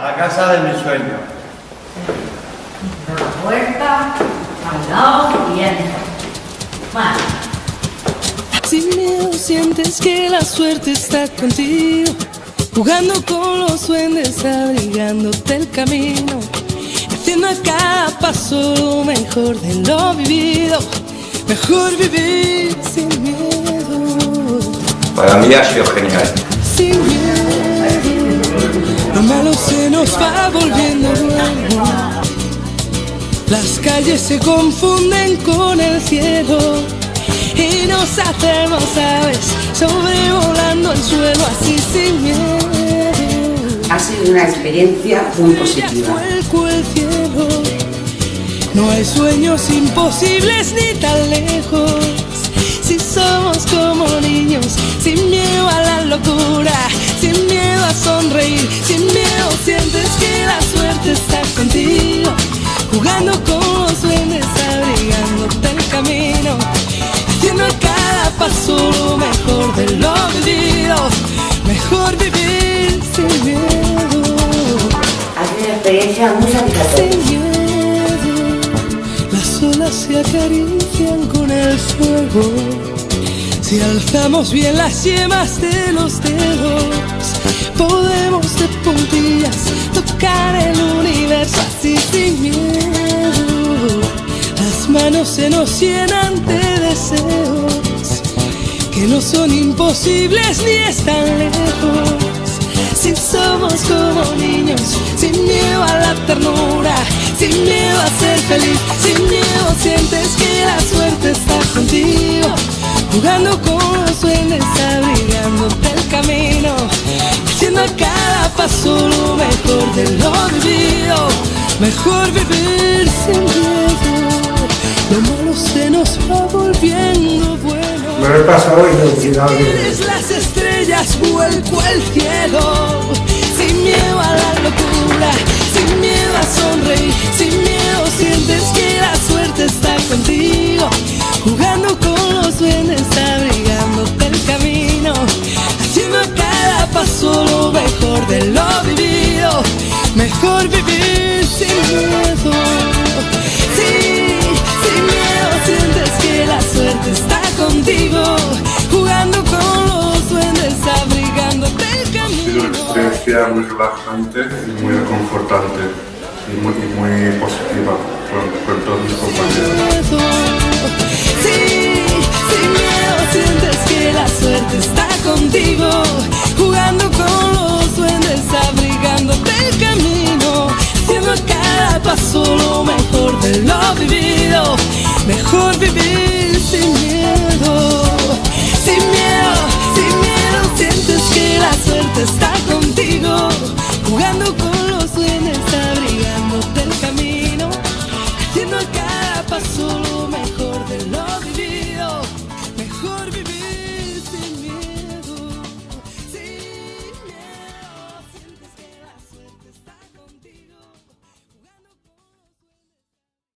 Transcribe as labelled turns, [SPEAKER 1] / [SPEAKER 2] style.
[SPEAKER 1] la casa de mis sueños.
[SPEAKER 2] Cierro la puerta, al lado y entro. Vale.
[SPEAKER 3] Sin miedo sientes que la suerte está contigo, jugando con los duendes, abrigándote el camino, haciendo a cada paso lo mejor de lo vivido. Mejor vivir sin miedo.
[SPEAKER 4] Para mí ha sido genial.
[SPEAKER 3] Sin miedo, lo malo se nos va volviendo bueno. Las calles se confunden con el cielo y nos hacemos aves sobrevolando el suelo así sin miedo.
[SPEAKER 5] Ha sido una experiencia muy positiva.
[SPEAKER 3] Vuelco el cielo. No hay sueños imposibles ni tan lejos. Si somos como niños, sin miedo a la locura, sin miedo a sonreír, sin miedo sientes que la suerte está contigo, jugando con los duendes, abrigándote el camino, haciendo a cada paso lo mejor de lo vivido. Mejor vivir sin miedo.
[SPEAKER 5] Ha sido una experiencia muy satisfactoria.
[SPEAKER 3] Sin miedo. Las olas se acarician con el fuego. Si alzamos bien las yemas de los dedos, podemos de puntillas tocar el universo así sin miedo. Las manos se nos llenan de deseos que no son imposibles ni están lejos. Si somos como niños, sin miedo a la ternura, sin miedo a ser feliz, sin miedo sientes que la suerte está contigo, jugando con los duendes, abrigándote el camino, haciendo a cada paso lo mejor de lo vivido. Mejor vivir sin miedo, lo malo se nos va volviendo bueno.
[SPEAKER 1] Me lo he pasado inolvidable.
[SPEAKER 3] Tienes las estrellas, vuelco el cielo, sin miedo a la locura, sin miedo a sonreír, sin miedo sientes que la suerte está contigo, jugando con los duendes, abrigándote el camino, haciendo a cada paso lo mejor de lo vivido. Mejor vivir sin miedo. Sí, sin miedo sientes que la suerte está contigo, jugando con los duendes, abrigándote el camino.
[SPEAKER 6] Ha sido una experiencia muy relajante y muy reconfortante y muy positiva con todos mis compañeros.
[SPEAKER 3] Sí, sin miedo sientes que la suerte está contigo, jugando con los duendes,